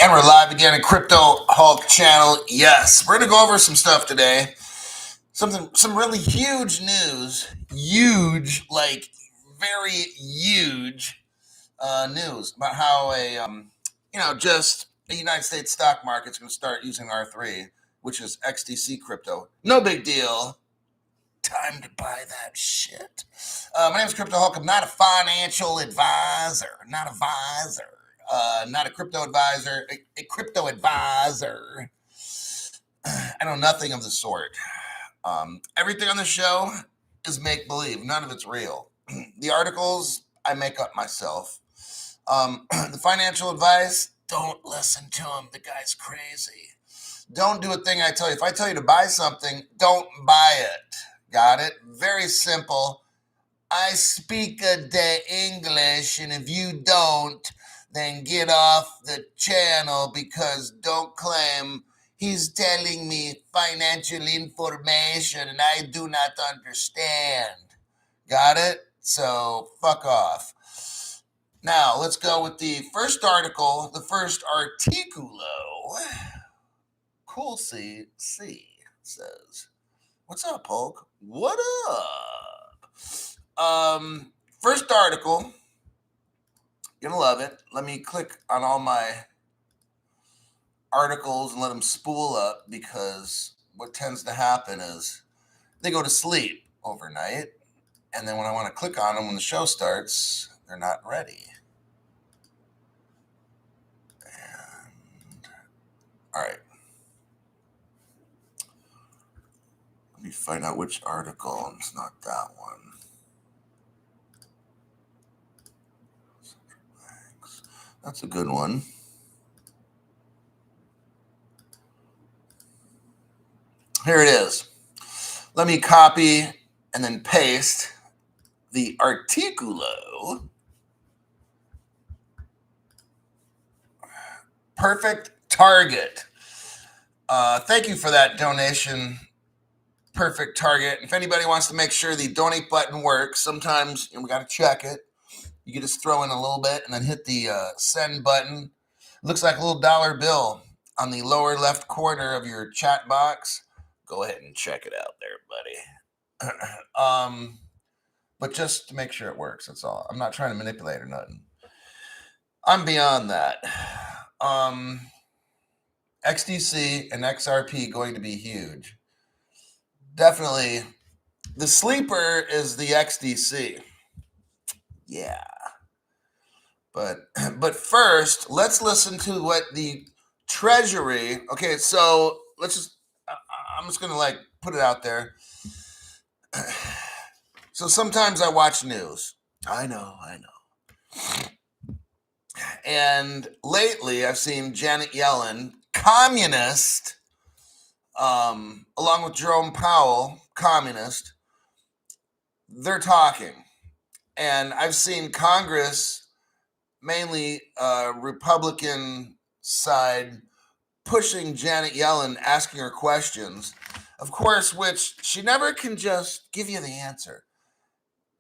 And we're live again in Crypto Hulk channel. Yes, we're gonna go over some stuff today. Some really huge news. Huge, like very huge news about how just the United States stock market's gonna start using R3, which is XDC crypto. No big deal. Time to buy that shit. My name is Crypto Hulk. I'm not a financial advisor. Not a crypto advisor. A crypto advisor. I know nothing of the sort. Everything on the show is make believe. None of it's real. The articles I make up myself. The financial advice, don't listen to him. The guy's crazy. Don't do a thing I tell you. If I tell you to buy something, don't buy it. Got it? Very simple. I speak a day English, and if you don't, then get off the channel because don't claim he's telling me financial information and I do not understand. Got it? So fuck off. Now, let's go with the first article, the first articulo. Cool C says, what's up, Hulk? What up? First article, gonna love it. Let me click on all my articles and let them spool up, because what tends to happen is they go to sleep overnight, and then when I want to click on them when the show starts, they're not ready. And all right. Let me find out which article. It's not that one. That's a good one. Here it is. Let me copy and then paste the articulo. Perfect Target. Thank you for that donation, Perfect Target. If anybody wants to make sure the donate button works, sometimes we got to check it. You can just throw in a little bit and then hit the send button. It looks like a little dollar bill on the lower left corner of your chat box. Go ahead and check it out there, buddy. But just to make sure it works, that's all. I'm not trying to manipulate or nothing. I'm beyond that. XDC and XRP going to be huge. Definitely. The sleeper is the XDC. Yeah. But first, let's listen to what the Treasury. Okay, so I'm just gonna put it out there. So sometimes I watch news. I know. And lately I've seen Janet Yellen, communist, along with Jerome Powell, communist, they're talking. And I've seen Congress, mainly Republican side, pushing Janet Yellen, asking her questions, of course, which she never can just give you the answer.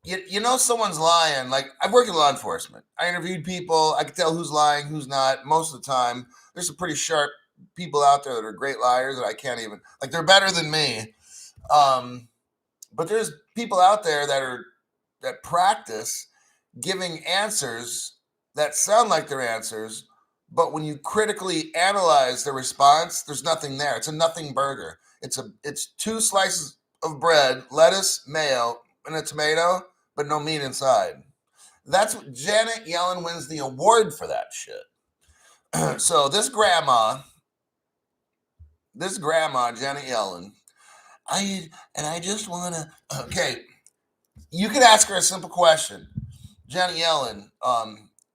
You know someone's lying. Like, I've worked in law enforcement. I interviewed people. I can tell who's lying, who's not. Most of the time, there's some pretty sharp people out there that are great liars that I can't even, they're better than me. But there's people out there that practice giving answers that sound like they're answers, but when you critically analyze the response, there's nothing there. It's a nothing burger. It's 2 slices of bread, lettuce, mayo, and a tomato, but no meat inside. That's what Janet Yellen wins the award for that shit. So this grandma, Janet Yellen, I just want to, okay, you could ask her a simple question. Janet Yellen,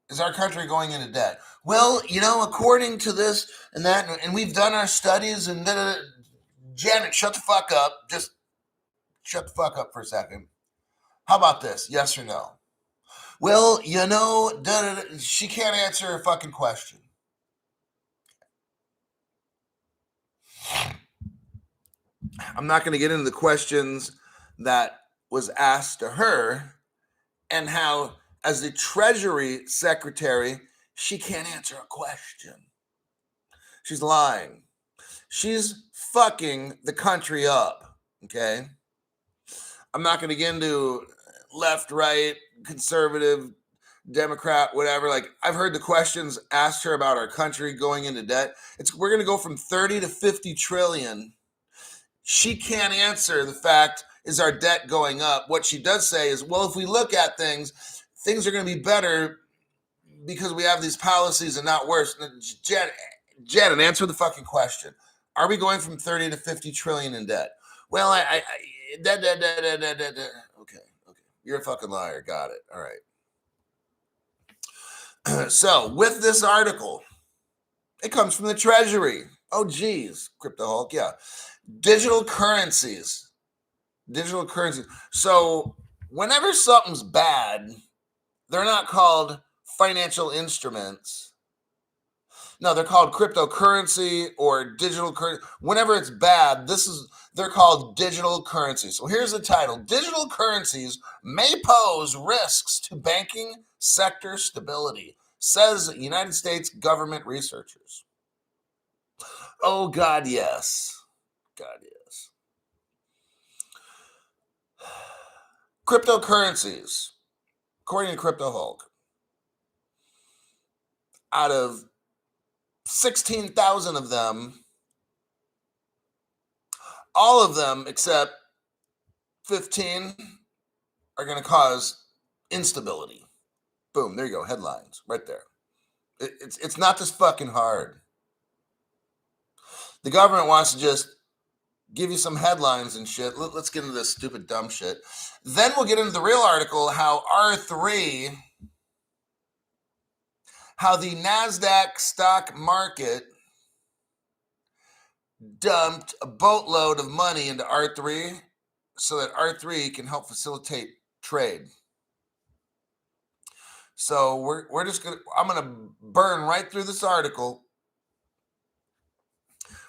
is our country going into debt? Well, according to this and that, and we've done our studies, and Janet, shut the fuck up. Just shut the fuck up for a second. How about this? Yes or no? Well, she can't answer a fucking question. I'm not going to get into the questions that was asked to her and how, as the Treasury Secretary, she can't answer a question. She's lying. She's fucking the country up, okay? I'm not going to get into left, right, conservative, Democrat, whatever. Like, I've heard the questions asked her about our country going into debt. We're going to go from 30 to 50 trillion. She can't answer the fact, is our debt going up? What she does say is, well, if we look at things are going to be better because we have these policies and not worse. Janet, answer the fucking question. Are we going from 30 to 50 trillion in debt? Well, okay. You're a fucking liar. Got it. All right. So with this article, it comes from the Treasury. Oh, geez. Crypto Hulk. Yeah. Digital currencies. So whenever something's bad, they're not called financial instruments. No, they're called cryptocurrency or digital currency. Whenever it's bad, they're called digital currencies. So here's the title. Digital currencies may pose risks to banking sector stability, says United States government researchers. Oh, God, yes. God, yes. Cryptocurrencies, according to Crypto Hulk, out of 16,000 of them, all of them except 15 are going to cause instability. Boom, there you go, headlines right there. It's not this fucking hard. The government wants to just give you some headlines and shit. Let's get into this stupid dumb shit. Then we'll get into the real article, how R3, how the NASDAQ stock market dumped a boatload of money into R3 so that R3 can help facilitate trade. So I'm gonna burn right through this article.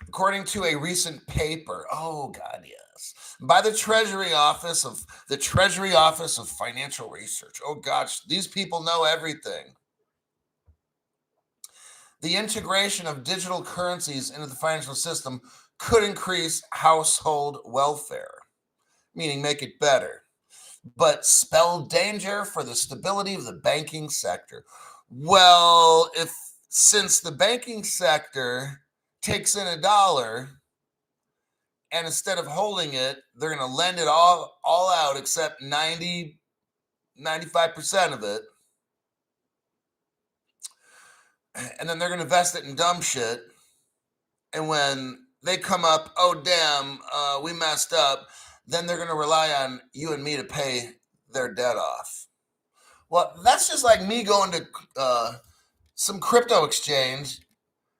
According to a recent paper, oh God, yes, by the Treasury Office of Financial Research. Oh gosh, these people know everything. The integration of digital currencies into the financial system could increase household welfare, meaning make it better, but spell danger for the stability of the banking sector. Well, since the banking sector takes in $1, and instead of holding it, they're going to lend it all out except 95% of it. And then they're going to invest it in dumb shit. And when they come up, oh, damn, we messed up, then they're going to rely on you and me to pay their debt off. Well, that's just like me going to some crypto exchange.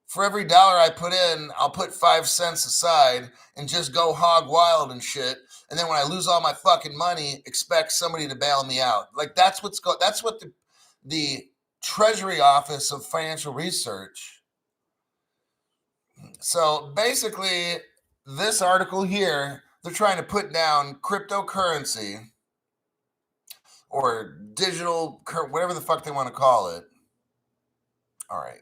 For every dollar I put in, I'll put 5 cents aside and just go hog wild and shit. And then when I lose all my fucking money, expect somebody to bail me out. Like that's what the Treasury Office of Financial Research. So basically, this article here, they're trying to put down cryptocurrency or digital, whatever the fuck they want to call it. All right.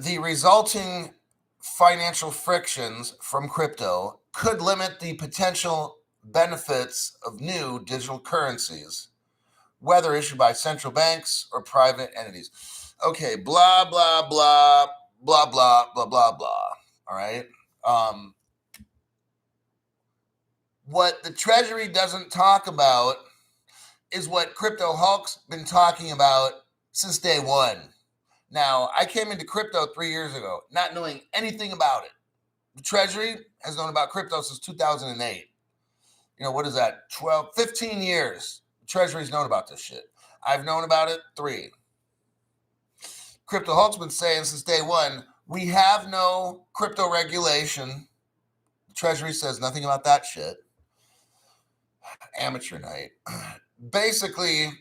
The resulting financial frictions from crypto could limit the potential benefits of new digital currencies, whether issued by central banks or private entities. Okay, blah, blah, blah, blah, blah, blah, blah, blah. All right. What the Treasury doesn't talk about is what Crypto Hulk's been talking about since day one. Now, I came into crypto 3 years ago, not knowing anything about it. The Treasury has known about crypto since 2008. What is that? 15 years. The Treasury's known about this shit. I've known about it 3. Crypto Hulk's been saying since day one, we have no crypto regulation. The Treasury says nothing about that shit. Amateur night. Basically,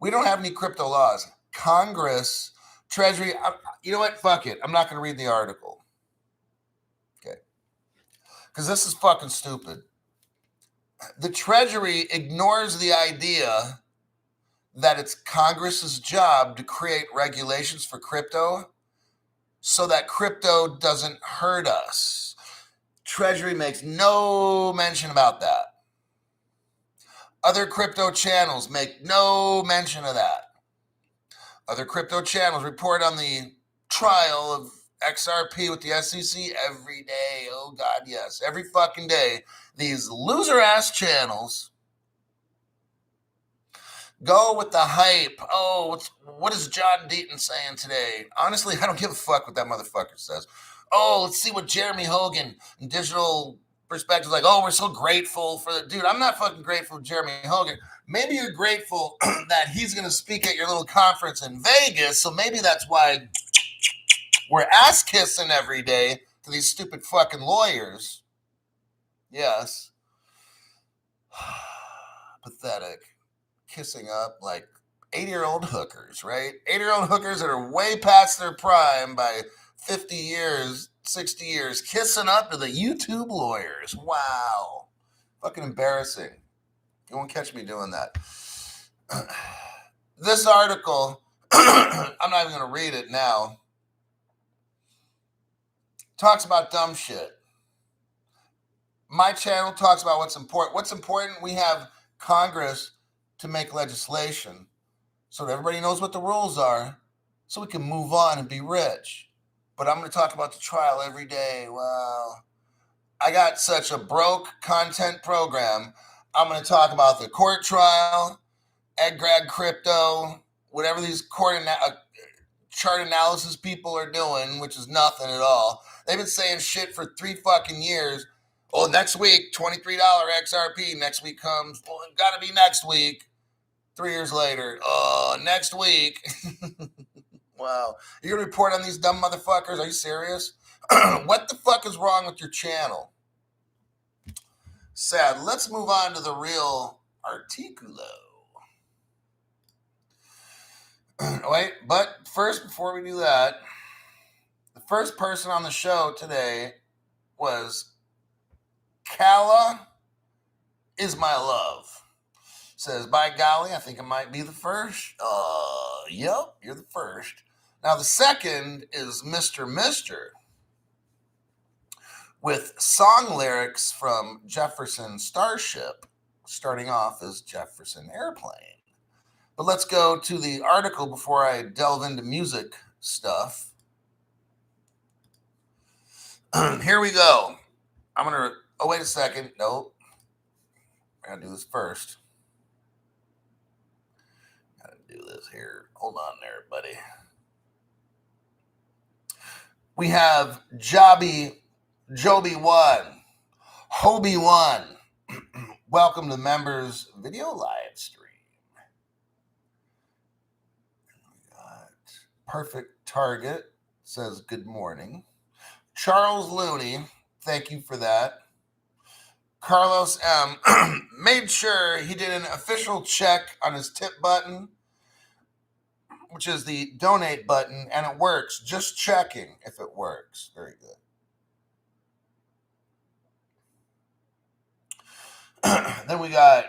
we don't have any crypto laws. Congress, Treasury, you know what? Fuck it. I'm not going to read the article. Okay. Because this is fucking stupid. The Treasury ignores the idea that it's Congress's job to create regulations for crypto so that crypto doesn't hurt us. Treasury makes no mention about that. Other crypto channels make no mention of that. Other crypto channels report on the trial of XRP with the SEC every day. Oh, God, yes. Every fucking day. These loser-ass channels go with the hype. Oh, what is John Deaton saying today? Honestly, I don't give a fuck what that motherfucker says. Oh, let's see what Jeremy Hogan and Digital Perspective is like. Oh, we're so grateful for the dude. I'm not fucking grateful for Jeremy Hogan. Maybe you're grateful that he's going to speak at your little conference in Vegas. So maybe that's why we're ass kissing every day to these stupid fucking lawyers. Yes. Pathetic. Kissing up like 80-year-old hookers, right? 80-year-old hookers that are way past their prime by 50 years, 60 years, kissing up to the YouTube lawyers. Wow. Fucking embarrassing. You won't catch me doing that. This article, I'm not even going to read it now, talks about dumb shit. My channel talks about what's important. What's important? We have Congress to make legislation so that everybody knows what the rules are so we can move on and be rich. But I'm going to talk about the trial every day. Wow. I got such a broke content program. I'm going to talk about the court trial, EdGrad crypto, whatever these chart analysis people are doing, which is nothing at all. They've been saying shit for 3 fucking years. Oh, next week, $23 XRP. Next week comes, well, it got to be next week. 3 years later, next week. Wow. You're going to report on these dumb motherfuckers? Are you serious? What the fuck is wrong with your channel? Sad. Let's move on to the real articulo. Wait, but first, before we do that, the first person on the show today was Kala is my love. Says, by golly, I think I might be the first. Yep, you're the first. Now, the second is Mr. Mister with song lyrics from Jefferson Starship, starting off as Jefferson Airplane. But let's go to the article before I delve into music stuff. Here we go. I'm going to, oh, wait a second. Nope. I got to do this first. Do this here. Hold on there, buddy. We have Joby 1, Hobie 1. Welcome to the members video live stream. Perfect Target says good morning. Charles Looney, thank you for that. Carlos M made sure he did an official check on his tip button, which is the donate button, and it works. Just checking if it works. Very good. Then we got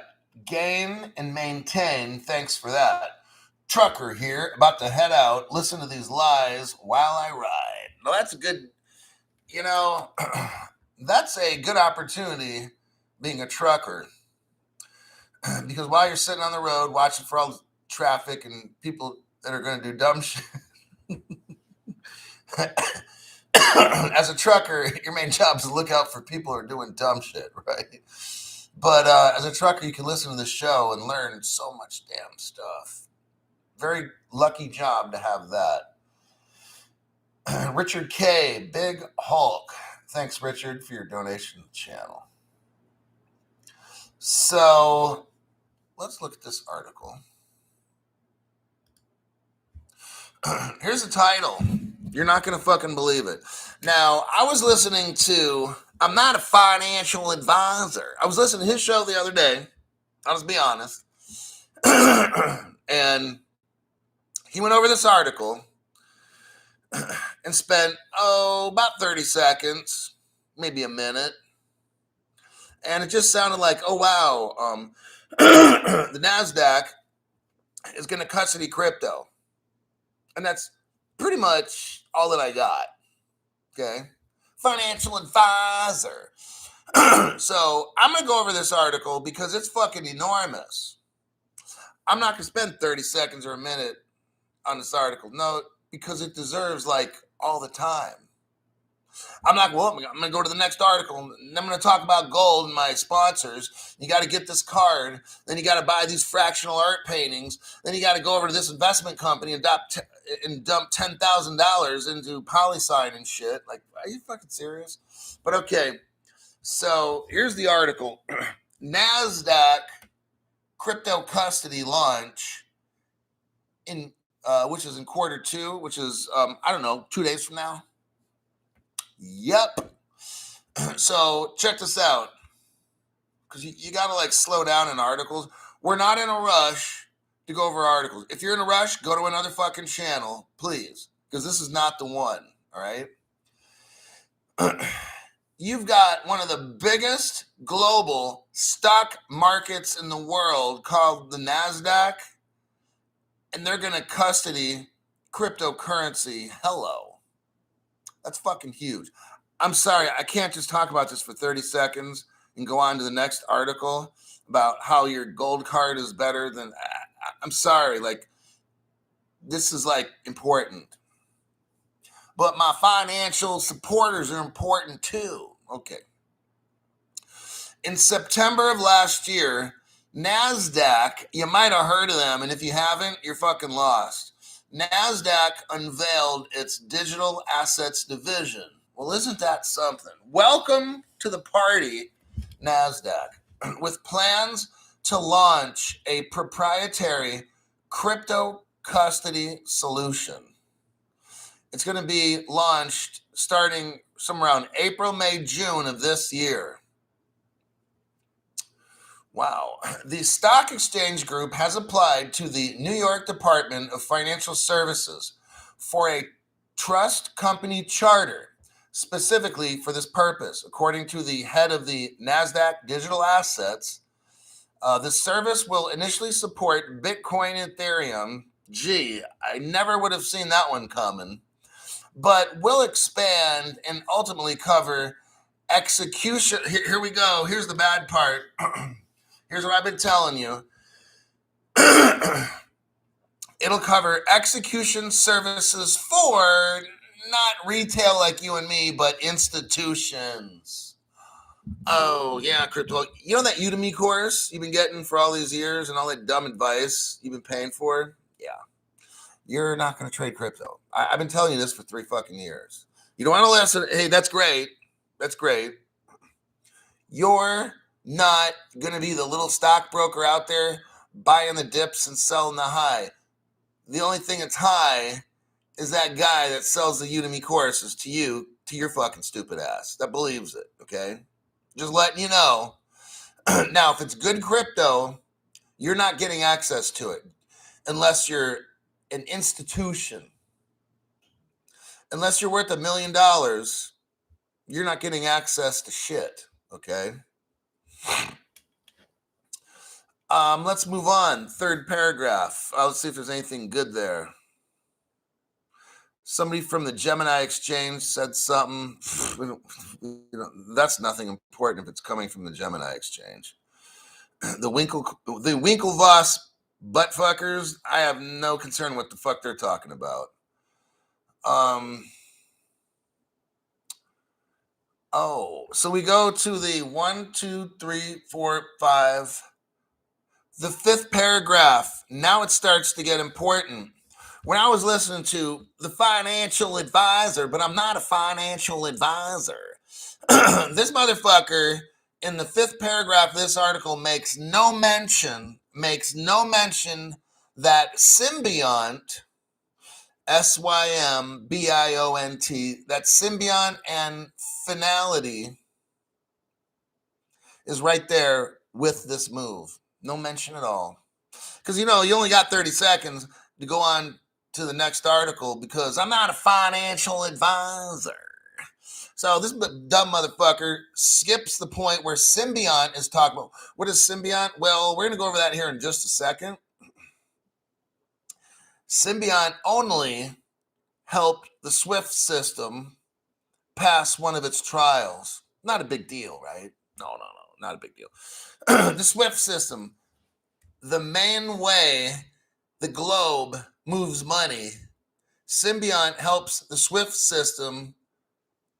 Gain and Maintain. Thanks for that. Trucker here, about to head out. Listen to these lies while I ride. Now that's a good, that's a good opportunity being a trucker. Because while you're sitting on the road watching for all the traffic and people that are going to do dumb shit, as a trucker, your main job is to look out for people who are doing dumb shit, right? But as a trucker, you can listen to the show and learn so much damn stuff. Very lucky job to have that. Richard K, Big Hulk. Thanks, Richard, for your donation to the channel. So let's look at this article. Here's the title. You're not going to fucking believe it. Now, I was listening to, I'm not a financial advisor. I was listening to his show the other day. I'll just be honest. And he went over this article and spent, about 30 seconds, maybe a minute. And it just sounded like, oh, wow, the NASDAQ is going to custody crypto. And that's pretty much all that I got. Okay. Financial advisor. So I'm going to go over this article because it's fucking enormous. I'm not going to spend 30 seconds or a minute on this article. No, because it deserves like all the time. I'm going to go to the next article and I'm going to talk about gold and my sponsors. You got to get this card. Then you got to buy these fractional art paintings. Then you got to go over to this investment company and dump $10,000 into PolySign and shit. Like, are you fucking serious? But okay. So here's the article. NASDAQ crypto custody launch which is in Q2, which is, 2 days from now. Yep. So check this out. Because you got to like slow down in articles. We're not in a rush to go over articles. If you're in a rush, go to another fucking channel, please. Because this is not the one, all right? You've got one of the biggest global stock markets in the world called the NASDAQ, and they're going to custody cryptocurrency. Hello. That's fucking huge. I'm sorry, I can't just talk about this for 30 seconds and go on to the next article about how your gold card is better than... I'm sorry, like, this is, like, important. But my financial supporters are important, too. Okay. In September of last year, NASDAQ, you might have heard of them, and if you haven't, you're fucking lost. NASDAQ unveiled its digital assets division. Well, isn't that something? Welcome to the party, NASDAQ, with plans to launch a proprietary crypto custody solution. It's going to be launched starting somewhere around April, May, June of this year. Wow. The stock exchange group has applied to the New York Department of Financial Services for a trust company charter specifically for this purpose. According to the head of the NASDAQ Digital Assets, the service will initially support Bitcoin and Ethereum. Gee, I never would have seen that one coming. But will expand and ultimately cover execution. Here we go. Here's the bad part. Here's what I've been telling you. It'll cover execution services for not retail like you and me, but institutions. Oh, yeah, crypto. You know that Udemy course you've been getting for all these years and all that dumb advice you've been paying for? Yeah. You're not going to trade crypto. I've been telling you this for 3 fucking years. You don't want to listen. Hey, that's great. That's great. You're not going to be the little stockbroker out there buying the dips and selling the high. The only thing that's high is that guy that sells the Udemy courses to you, to your fucking stupid ass that believes it, okay? Just letting you know. Now, if it's good crypto, you're not getting access to it unless you're an institution. Unless you're worth $1 million, you're not getting access to shit, okay? Let's move on. Third paragraph. Let's see if there's anything good there. Somebody from the Gemini Exchange said something. That's nothing important if it's coming from the Gemini Exchange. The Winklevoss buttfuckers, I have no concern what the fuck they're talking about. So we go to the 1, 2, 3, 4, 5. The 5th paragraph. Now it starts to get important. When I was listening to the financial advisor, but I'm not a financial advisor. This motherfucker in the 5th paragraph of this article makes no mention that Symbiont, Symbiont, that Symbiont and Finality is right there with this move. No mention at all. Because, you only got 30 seconds to go on to the next article because I'm not a financial advisor. So this dumb motherfucker skips the point where Symbiont is talking about. What is Symbiont? Well, we're going to go over that here in just a second. Symbiont only helped the SWIFT system pass one of its trials. Not a big deal, right? No, not a big deal. The SWIFT system, the main way the globe moves money, Symbiont helps the SWIFT system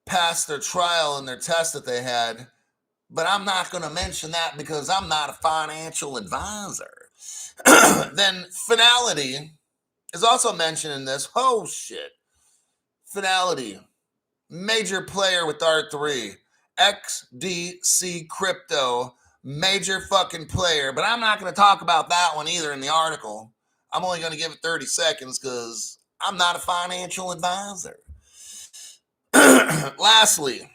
pass their trial and their test that they had. But I'm not going to mention that because I'm not a financial advisor. Then Finality is also mentioned in this. Oh, shit. Finality, major player with R3. XDC Crypto, major fucking player. But I'm not going to talk about that one either in the article. I'm only going to give it 30 seconds because I'm not a financial advisor. Lastly,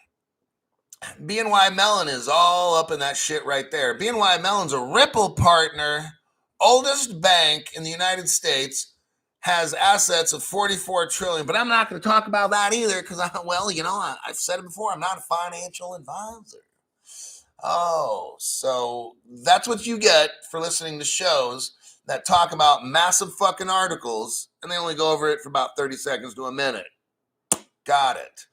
BNY Mellon is all up in that shit right there. BNY Mellon's a Ripple partner, oldest bank in the United States, has assets of 44 trillion. But I'm not going to talk about that either because, I've said it before, I'm not a financial advisor. Oh, so that's what you get for listening to shows that talk about massive fucking articles and they only go over it for about 30 seconds to a minute. Got it.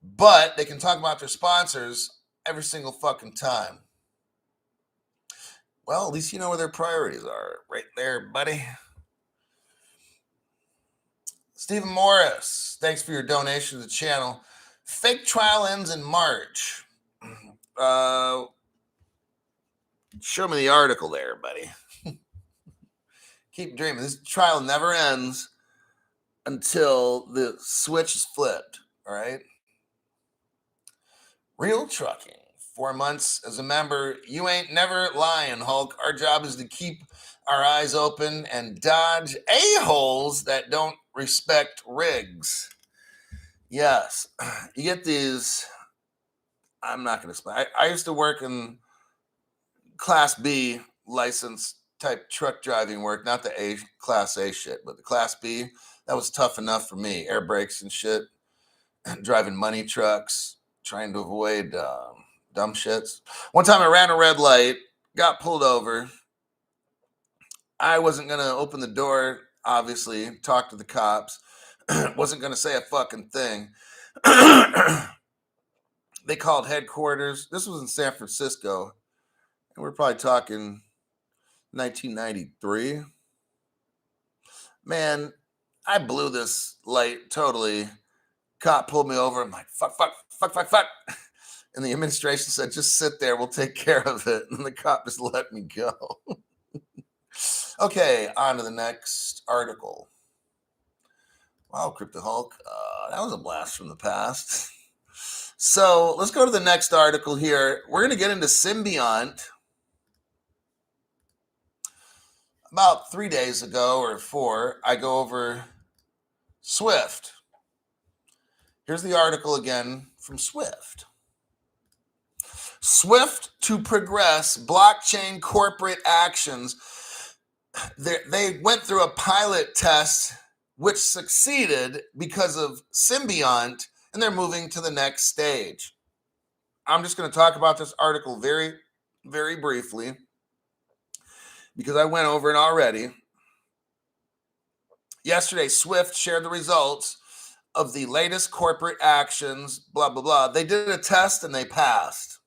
But they can talk about their sponsors every single fucking time. Well, at least you know where their priorities are. Right there, buddy. Stephen Morris, thanks for your donation to the channel. Fake trial ends in March. Show me the article there, buddy. Keep dreaming. This trial never ends until the switch is flipped, all right? Real Trucking. 4 months as a member. You ain't never lying, Hulk. Our job is to keep our eyes open and dodge a-holes that don't respect rigs. Yes. You get these. I'm not going to explain. I used to work in Class B license type truck driving work, not the A Class A shit, but the Class B. That was tough enough for me. Air brakes and shit. Driving money trucks, trying to avoid dumb shits. One time I ran a red light, got pulled over. I wasn't going to open the door, obviously, talk to the cops. Wasn't going to say a fucking thing. They called headquarters. This was in San Francisco. And we're probably talking 1993. Man, I blew this light totally. Cop pulled me over. I'm like, fuck. And the administration said, just sit there. We'll take care of it. And the cop just let me go. Okay, on to the next article. Wow, Crypto Hulk. That was a blast from the past. So let's go to the next article here. We're going to get into Symbiont. About 3 days ago or 4, I go over Swift. Here's the article again from Swift. Swift to progress blockchain corporate actions. They went through a pilot test which succeeded because of Symbiont, and they're moving to the next stage. I'm just going to talk about this article very, very briefly because I went over it already. Yesterday, Swift shared the results of the latest corporate actions, blah, blah, blah. They did a test and they passed.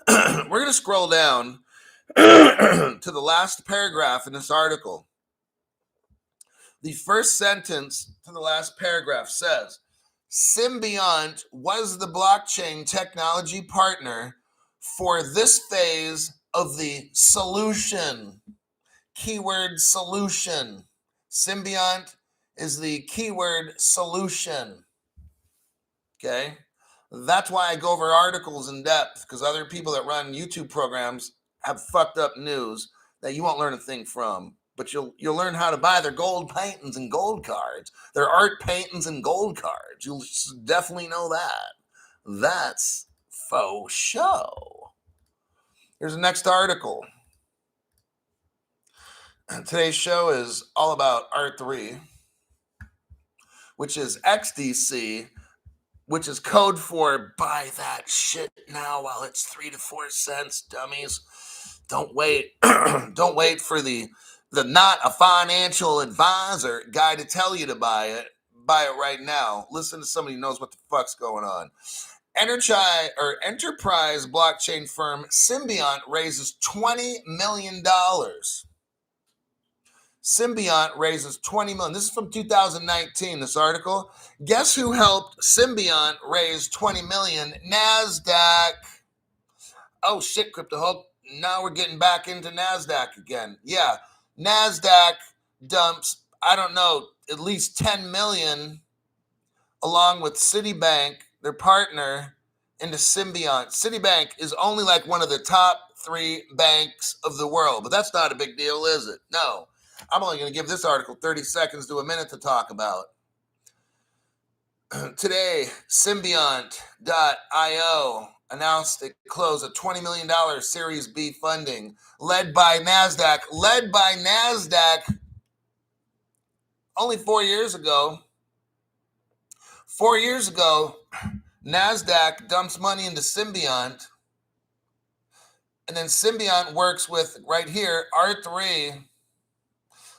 We're going to scroll down to the last paragraph in this article. The first sentence to the last paragraph says, Symbiont was the blockchain technology partner for this phase of the solution. Keyword solution. Symbiont is the keyword solution. Okay? That's why I go over articles in depth, because other people that run YouTube programs have fucked up news that you won't learn a thing from. But you'll learn how to buy their gold paintings and gold cards. Their art paintings and gold cards. You'll definitely know that. That's faux show. Here's the next article. Today's show is all about R3, which is XDC, which is code for buy that shit now while it's 3 to 4 cents, dummies. Don't wait. Don't wait for the the not a financial advisor guy to tell you to buy it. Buy it right now. Listen to somebody who knows what the fuck's going on. Enterprise blockchain firm Symbiont raises $20 million. Symbiont raises $20 million. This is from 2019, this article. Guess who helped Symbiont raise $20 million? NASDAQ. Oh shit, Crypto Hulk. Now we're getting back into NASDAQ again. Yeah, NASDAQ dumps, I don't know, at least 10 million along with Citibank, their partner, into Symbiont. Citibank is only like one of the top 3 banks of the world, but that's not a big deal, is it? No. I'm only going to give this article 30 seconds to a minute to talk about. Today, Symbiont.io announced it closed a $20 million Series B funding led by NASDAQ. Only 4 years ago, NASDAQ dumps money into Symbiont, and then Symbiont works with, right here, R3.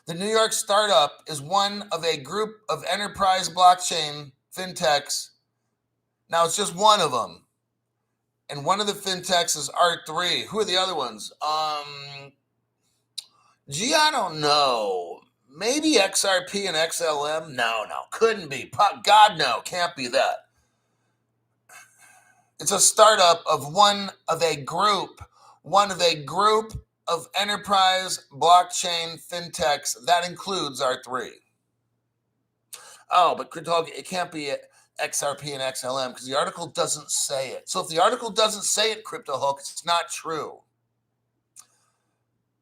The New York startup is one of a group of enterprise blockchain fintechs. Now, it's just one of them. And one of the fintechs is R3. Who are the other ones? I don't know. Maybe XRP and XLM? No, couldn't be. God, no, can't be that. It's a startup of one of a group of enterprise blockchain fintechs. That includes R3. Oh, but it can't be XRP and XLM because the article doesn't say it. So if the article doesn't say it, Crypto Hulk, it's not true.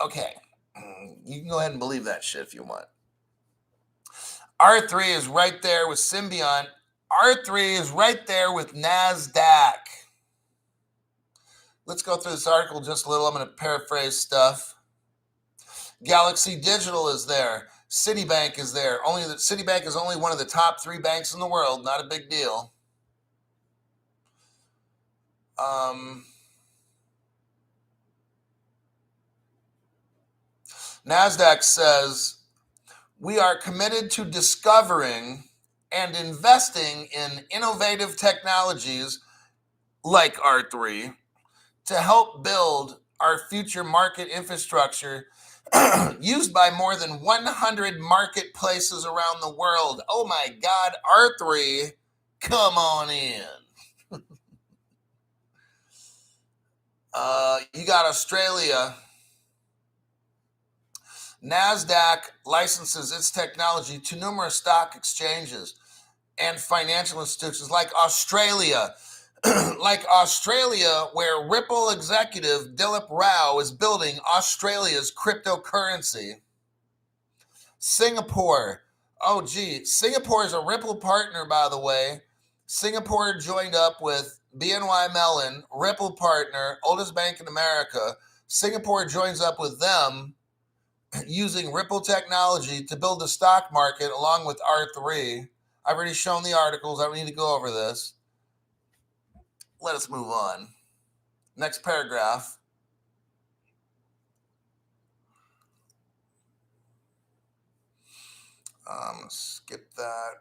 Okay, you can go ahead and believe that shit if you want. R3 is right there with Symbiont. R3 is right there with NASDAQ. Let's go through this article just a little. I'm going to paraphrase stuff. Galaxy Digital is there. Citibank is there. Citibank is only one of the top 3 banks in the world. Not a big deal. NASDAQ says, we are committed to discovering and investing in innovative technologies like R3 to help build our future market infrastructure used by more than 100 marketplaces around the world. Oh my God, R3, come on in. You got Australia. NASDAQ licenses its technology to numerous stock exchanges and financial institutions like Australia. Where Ripple executive Dilip Rao is building Australia's cryptocurrency. Singapore. Singapore is a Ripple partner, by the way. Singapore joined up with BNY Mellon, Ripple partner, oldest bank in America. Singapore joins up with them using Ripple technology to build the stock market along with R3. I've already shown the articles. I don't need to go over this. Let us move on. Next paragraph. Skip that.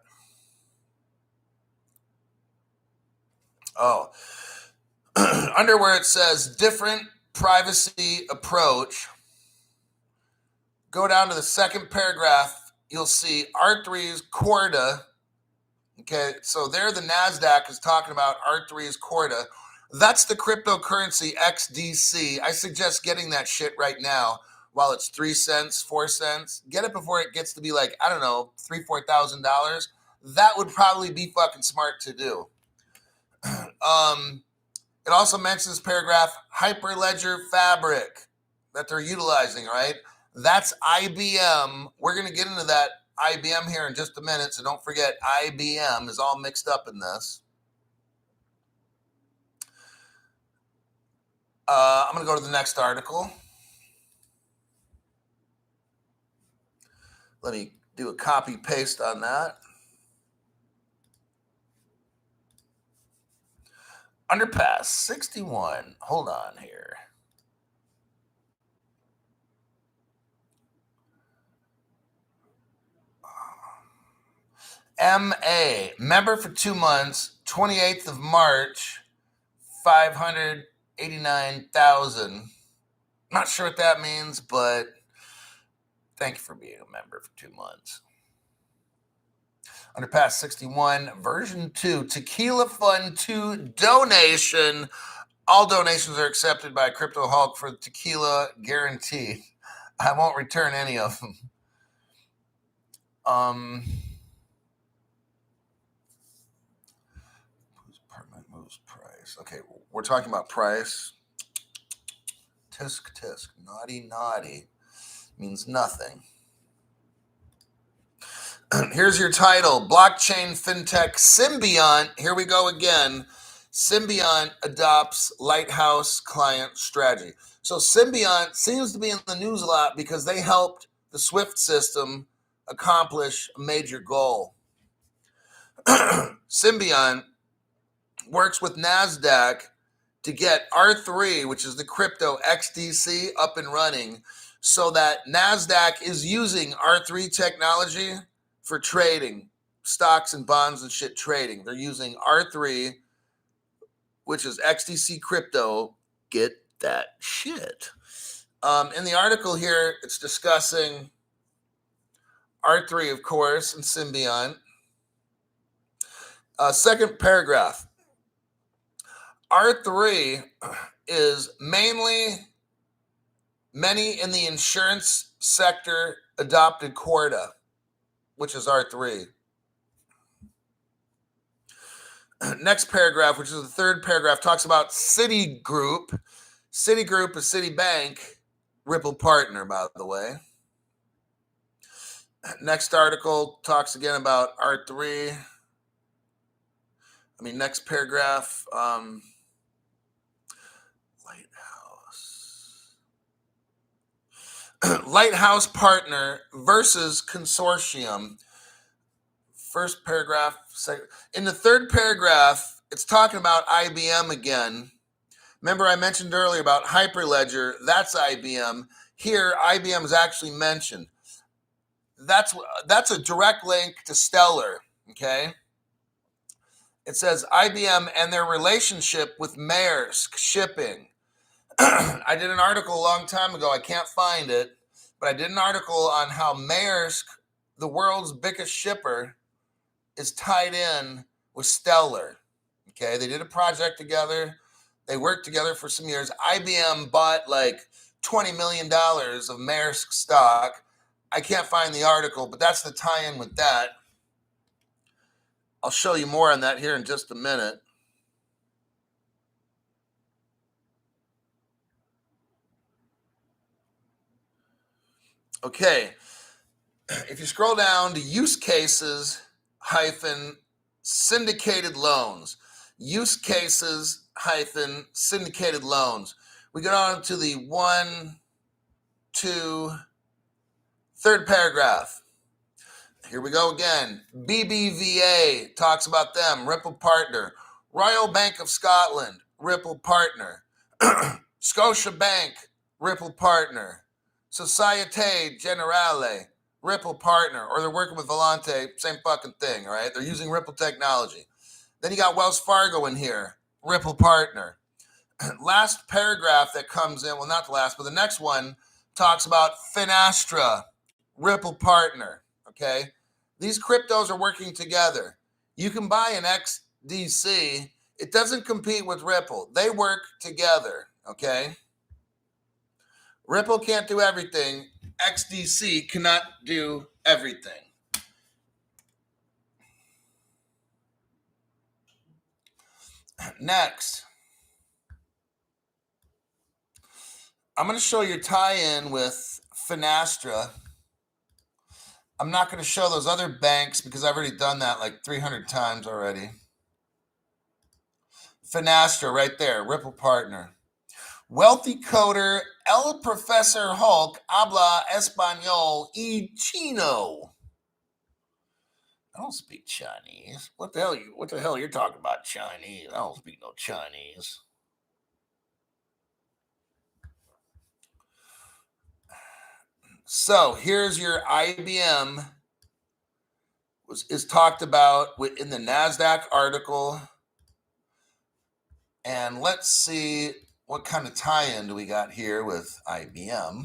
Oh. Under where it says different privacy approach, go down to the second paragraph. You'll see R3's Corda. Okay, so there the NASDAQ is talking about R3's Corda. That's the cryptocurrency XDC. I suggest getting that shit right now while it's 3 cents, 4 cents. Get it before it gets to be like, I don't know, $3,000-$4,000. That would probably be fucking smart to do. It also mentions paragraph Hyperledger Fabric that they're utilizing, right? That's IBM. We're going to get into that IBM here in just a minute, so don't forget IBM is all mixed up in this. I'm going to go to the next article. Let me do a copy paste on that. Underpass 61. Hold on here. MA, member for 2 months, 28th of March, 589,000. Not sure what that means, but thank you for being a member for 2 months. Underpass 61, version 2, Tequila Fund 2 donation. All donations are accepted by Crypto Hulk for tequila guaranteed. I won't return any of them. Permanent moves price. Okay, we're talking about price. Tisk tisk, naughty naughty means nothing. Here's your title: Blockchain Fintech Symbiont. Here we go again. Symbiont adopts Lighthouse client strategy. So Symbiont seems to be in the news a lot because they helped the SWIFT system accomplish a major goal. Symbiont works with NASDAQ to get R3, which is the crypto XDC, up and running so that NASDAQ is using R3 technology for trading, stocks and bonds and shit trading. They're using R3, which is XDC crypto. Get that shit. In the article here, it's discussing R3, of course, and Symbiont. Second paragraph. R3 is mainly many in the insurance sector adopted Corda, which is R3. Next paragraph, which is the third paragraph, talks about Citigroup. Citigroup is Citibank, Ripple partner, by the way. Next article talks again about R3. Next paragraph, Lighthouse partner versus consortium. First paragraph. In the third paragraph, it's talking about IBM again. Remember I mentioned earlier about Hyperledger. That's IBM. Here, IBM is actually mentioned. That's a direct link to Stellar, okay? It says IBM and their relationship with Maersk Shipping. I did an article a long time ago. I can't find it, but I did an article on how Maersk, the world's biggest shipper, is tied in with Stellar. Okay, they did a project together. They worked together for some years. IBM bought like $20 million of Maersk stock. I can't find the article, but that's the tie-in with that. I'll show you more on that here in just a minute. Okay, if you scroll down to use cases hyphen syndicated loans, use cases hyphen syndicated loans, we go on to the 1, 2, third paragraph. Here we go again. BBVA talks about them, Ripple partner. Royal Bank of Scotland, Ripple partner. Scotiabank, Ripple partner. Societe Generale, Ripple partner. Or they're working with Volante, same fucking thing, all right? They're using Ripple technology. Then you got Wells Fargo in here, Ripple partner. Last paragraph that comes in, well, not the last, but the next one talks about Finastra, Ripple partner, okay? These cryptos are working together. You can buy an XDC. It doesn't compete with Ripple. They work together, okay? Ripple can't do everything. XDC cannot do everything. Next, I'm going to show you a tie-in with Finastra. I'm not going to show those other banks because I've already done that like 300 times already. Finastra right there, Ripple partner. Wealthy coder El Professor Hulk habla español y chino. I don't speak Chinese. What the hell you're talking about Chinese? I don't speak no Chinese. So here's your IBM is talked about in the NASDAQ article. And let's see what kind of tie-in do we got here with IBM.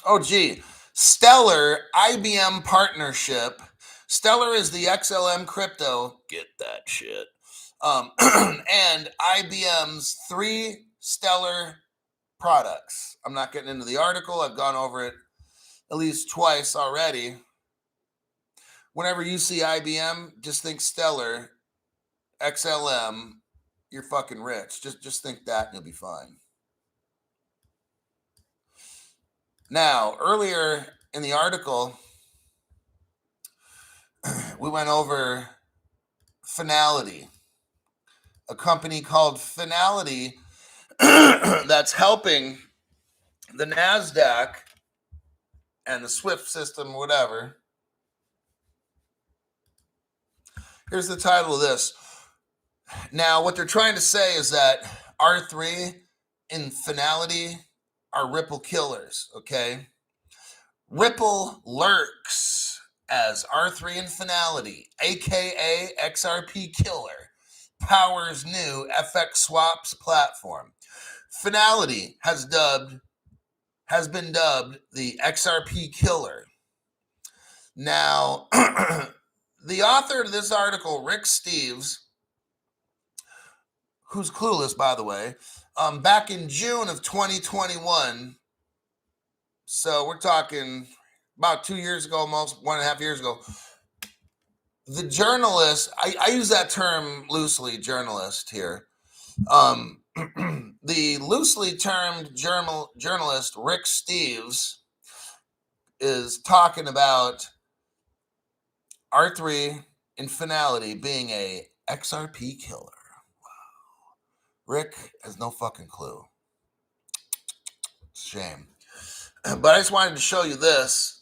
Oh, gee. Stellar IBM partnership. Stellar is the XLM crypto. Get that shit. And IBM's 3 Stellar products. I'm not getting into the article. I've gone over it at least twice already. Whenever you see IBM, just think Stellar, XLM, you're fucking rich. Just think that and you'll be fine. Now, earlier in the article, we went over Finality, a company called Finality that's helping the NASDAQ and the SWIFT system, whatever. Here's the title of this. Now, what they're trying to say is that R3 and Finality are Ripple killers, okay? Ripple lurks as R3 and Finality, aka XRP killer, powers new FX swaps platform. Finality has been dubbed the XRP killer. Now, the author of this article, Rick Steves, who's clueless, by the way, back in June of 2021, so we're talking about 2 years ago, almost 1.5 years ago, the journalist, I use that term loosely, journalist here, the loosely termed journalist Rick Steves is talking about R3 and Finality being a XRP killer. Wow. Rick has no fucking clue. It's a shame. But I just wanted to show you this,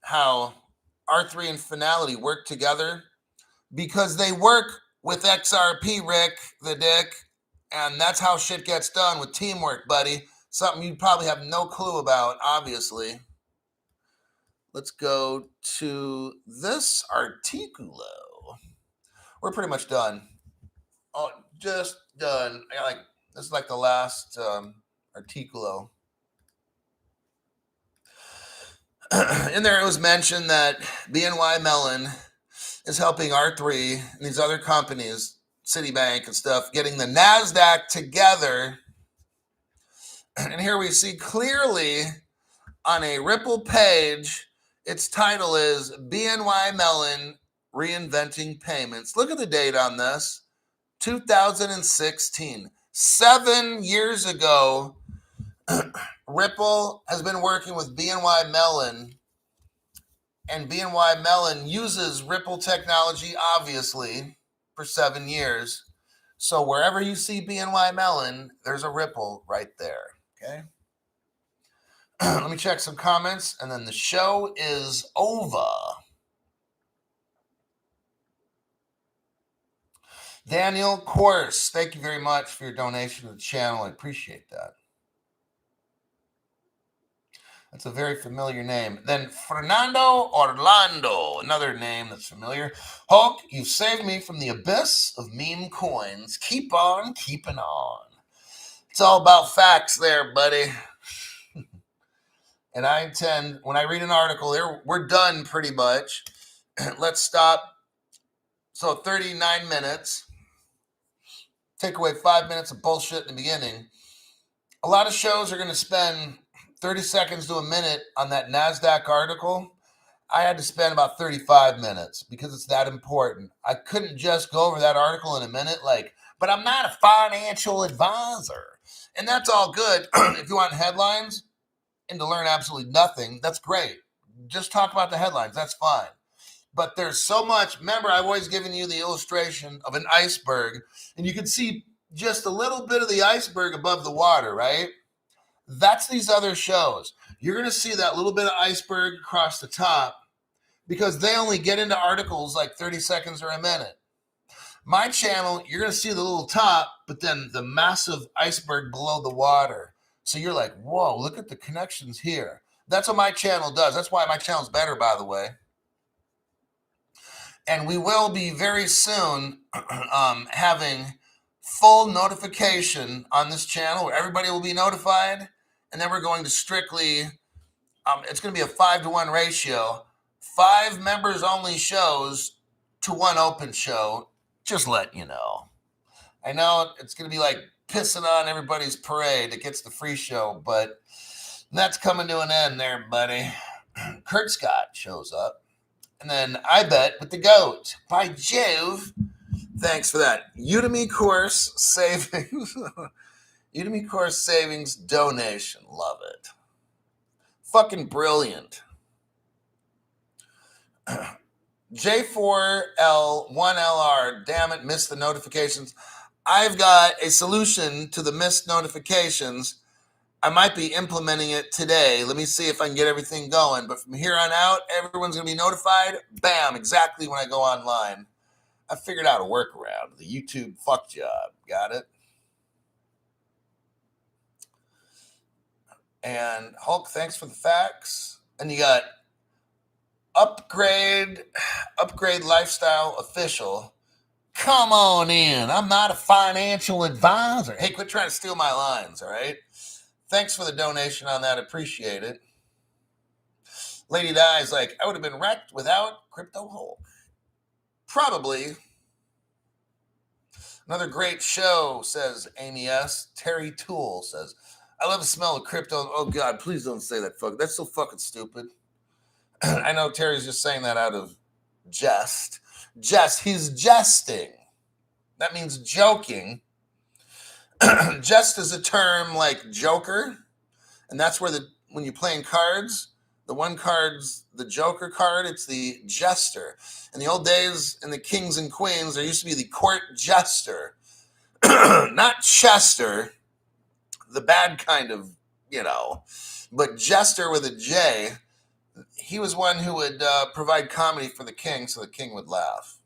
how R3 and Finality work together, because they work with XRP, Rick the Dick, and that's how shit gets done with teamwork, buddy. Something you probably have no clue about, obviously. Let's go to this articulo. We're pretty much done. Oh, just done. This is like the last articulo. In there, it was mentioned that BNY Mellon is helping R3 and these other companies, Citibank and stuff, getting the NASDAQ together. And here we see clearly on a Ripple page, its title is BNY Mellon Reinventing Payments. Look at the date on this, 2016. 7 years ago, Ripple has been working with BNY Mellon, and BNY Mellon uses Ripple technology, obviously, for 7 years. So wherever you see BNY Mellon, there's a Ripple right there, okay? Let me check some comments, and then the show is over. Daniel Course, thank you very much for your donation to the channel. I appreciate that. That's a very familiar name. Then Fernando Orlando, another name that's familiar. Hulk, you've saved me from the abyss of meme coins. Keep on keeping on. It's all about facts there, buddy. And I intend, when I read an article here, we're done pretty much. Let's stop. So 39 minutes. Take away 5 minutes of bullshit in the beginning. A lot of shows are going to spend 30 seconds to a minute on that NASDAQ article. I had to spend about 35 minutes because it's that important. I couldn't just go over that article in a minute but I'm not a financial advisor. And that's all good. If you want headlines and to learn absolutely nothing, that's great. Just talk about the headlines. That's fine. But there's so much. Remember, I've always given you the illustration of an iceberg, and you can see just a little bit of the iceberg above the water, right? That's these other shows. You're going to see that little bit of iceberg across the top because they only get into articles like 30 seconds or a minute. My channel, you're going to see the little top, but then the massive iceberg below the water. So you're like, whoa, look at the connections here. That's what my channel does. That's why my channel's better, by the way. And we will be very soon having full notification on this channel where everybody will be notified. And then we're going to strictly, it's going to be a 5-to-1 ratio, 5 members only shows to 1 open show. Just letting you know. I know it's going to be like pissing on everybody's parade that gets the free show, but that's coming to an end there, buddy. Kurt Scott shows up. And then I Bet with the Goat. By Jove. Thanks for that. Udemy course savings. Udemy course savings donation. Love it. Fucking brilliant. J4L1LR. Damn it, missed the notifications. I've got a solution to the missed notifications. I might be implementing it today. Let me see if I can get everything going. But from here on out, everyone's going to be notified. Bam, exactly when I go online. I figured out a workaround. The YouTube fuck job. Got it? And Hulk, thanks for the facts. And you got Upgrade Lifestyle Official. Come on in. I'm not a financial advisor. Hey, quit trying to steal my lines, all right? Thanks for the donation on that. Appreciate it. Lady Di's like, I would have been wrecked without Crypto Hulk. Probably. Another great show, says Amy S. Terry Toole says, I love the smell of crypto. Oh, God, please don't say that, fuck. That's so fucking stupid. I know Terry's just saying that out of jest. He's jesting. That means joking. Jest is a term like joker, and that's where when you're playing cards, the one card's the joker card, it's the jester. In the old days, in the kings and queens, there used to be the court jester. Not Chester, the bad kind of, but jester with a J. He was one who would provide comedy for the king so the king would laugh.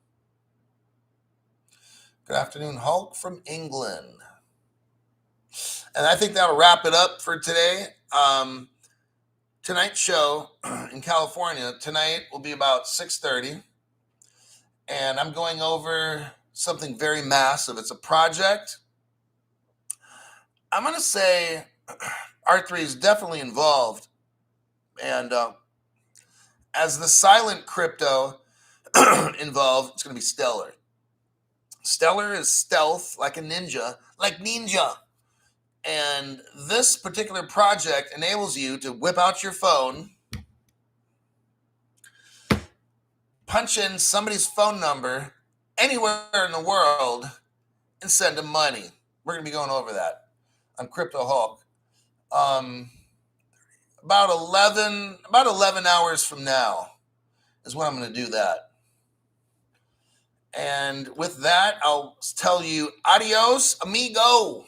Good afternoon, Hulk from England. And I think that'll wrap it up for today. Tonight's show in California, tonight will be about 6:30. And I'm going over something very massive. It's a project. I'm going to say R3 is definitely involved. And as the silent crypto involved, it's going to be Stellar. Stellar is stealth, like a ninja, like ninja. And this particular project enables you to whip out your phone, punch in somebody's phone number anywhere in the world, and send them money. We're going to be going over that on Crypto Hulk. About 11 hours from now is when I'm going to do that. And with that, I'll tell you adios, amigo.